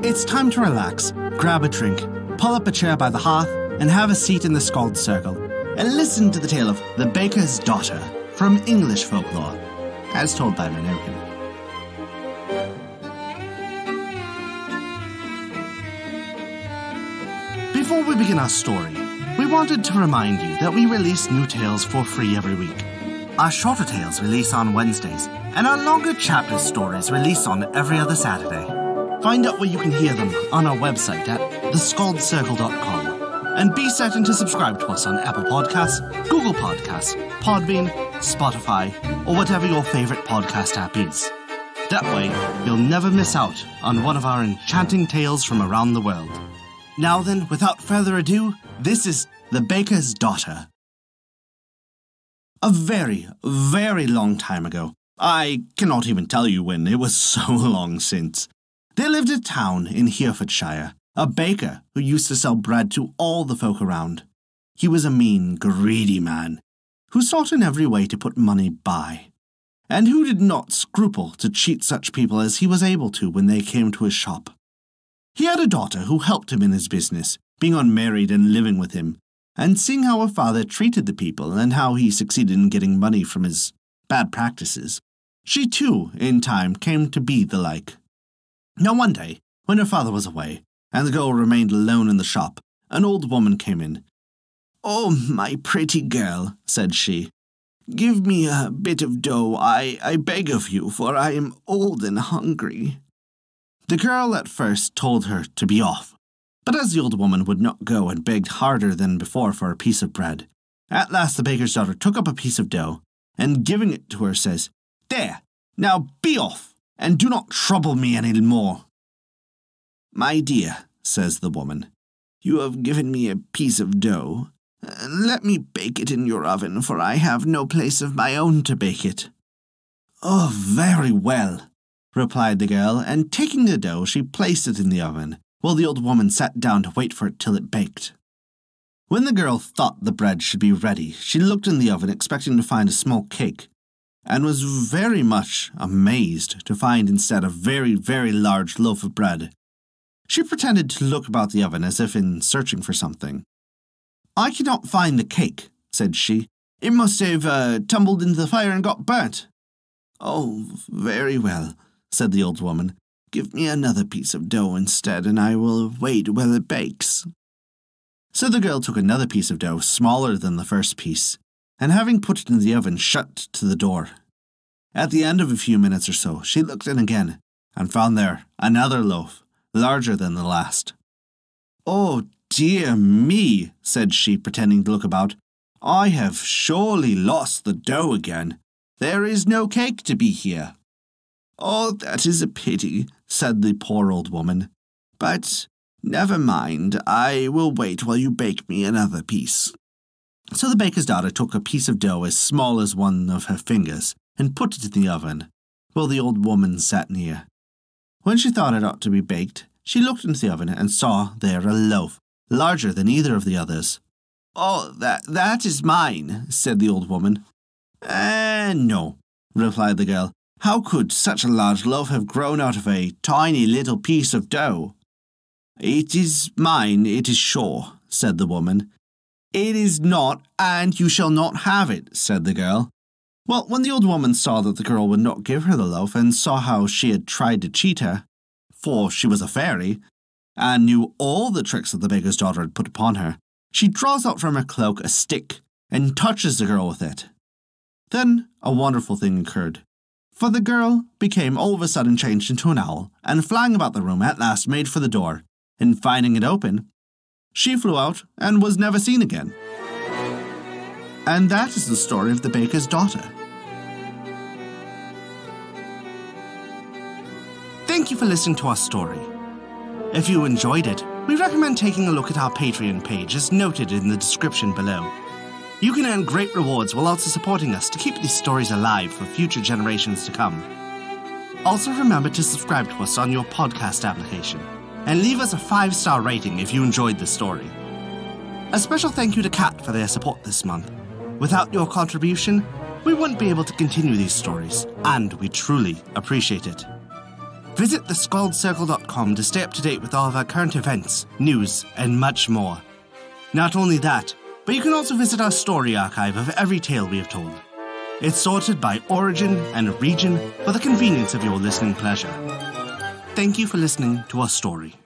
It's time to relax, grab a drink, pull up a chair by the hearth, and have a seat in the Scald Circle, and listen to the tale of The Baker's Daughter from English Folklore, as told by Mynogan. Before we begin our story, we wanted to remind you that we release new tales for free every week. Our shorter tales release on Wednesdays, and our longer chapter stories release on every other Saturday. Find out where you can hear them on our website at thescaldcircle.com. And be certain to subscribe to us on Apple Podcasts, Google Podcasts, Podbean, Spotify, or whatever your favorite podcast app is. That way, you'll never miss out on one of our enchanting tales from around the world. Now then, without further ado, this is The Baker's Daughter. A very, very long time ago, I cannot even tell you when, it was so long since, there lived a town in Herefordshire, a baker who used to sell bread to all the folk around. He was a mean, greedy man, who sought in every way to put money by, and who did not scruple to cheat such people as he was able to when they came to his shop. He had a daughter who helped him in his business, being unmarried and living with him, and seeing how her father treated the people and how he succeeded in getting money from his bad practices. She too, in time, came to be the like. Now one day, when her father was away, and the girl remained alone in the shop, an old woman came in. "Oh, my pretty girl," said she, "give me a bit of dough, I beg of you, for I am old and hungry." The girl at first told her to be off, but as the old woman would not go and begged harder than before for a piece of bread, at last the baker's daughter took up a piece of dough, and giving it to her says, "There, now be off, and do not trouble me any more." "My dear," says the woman, "you have given me a piece of dough. Let me bake it in your oven, for I have no place of my own to bake it." "Oh, very well," replied the girl, and taking the dough, she placed it in the oven, while the old woman sat down to wait for it till it baked. When the girl thought the bread should be ready, she looked in the oven expecting to find a small cake, and was very much amazed to find instead a very, very large loaf of bread. She pretended to look about the oven as if in searching for something. "I cannot find the cake," said she. "It must have tumbled into the fire and got burnt." "Oh, very well," said the old woman. "Give me another piece of dough instead, and I will wait while it bakes." So the girl took another piece of dough smaller than the first piece, and having put it in the oven, shut to the door. At the end of a few minutes or so, she looked in again, and found there another loaf, larger than the last. "Oh, dear me," said she, pretending to look about. "I have surely lost the dough again. There is no cake to be here." "Oh, that is a pity," said the poor old woman. "But never mind, I will wait while you bake me another piece." So the baker's daughter took a piece of dough as small as one of her fingers, and put it in the oven, while the old woman sat near. When she thought it ought to be baked, she looked into the oven and saw there a loaf, larger than either of the others. "Oh, that is mine," said the old woman. No," replied the girl. "How could such a large loaf have grown out of a tiny little piece of dough?" "It is mine, it is sure," said the woman. "It is not, and you shall not have it," said the girl. Well, when the old woman saw that the girl would not give her the loaf, and saw how she had tried to cheat her, for she was a fairy, and knew all the tricks that the baker's daughter had put upon her, she draws out from her cloak a stick, and touches the girl with it. Then a wonderful thing occurred, for the girl became all of a sudden changed into an owl, and flying about the room at last made for the door, and finding it open, she flew out and was never seen again. And that is the story of the baker's daughter. Thank you for listening to our story. If you enjoyed it, we recommend taking a look at our Patreon page as noted in the description below. You can earn great rewards while also supporting us to keep these stories alive for future generations to come. Also remember to subscribe to us on your podcast application and leave us a 5-star rating if you enjoyed the story. A special thank you to Kat for their support this month. Without your contribution, we wouldn't be able to continue these stories, and we truly appreciate it. Visit theskaldscircle.com to stay up to date with all of our current events, news, and much more. Not only that, but you can also visit our story archive of every tale we have told. It's sorted by origin and region for the convenience of your listening pleasure. Thank you for listening to our story.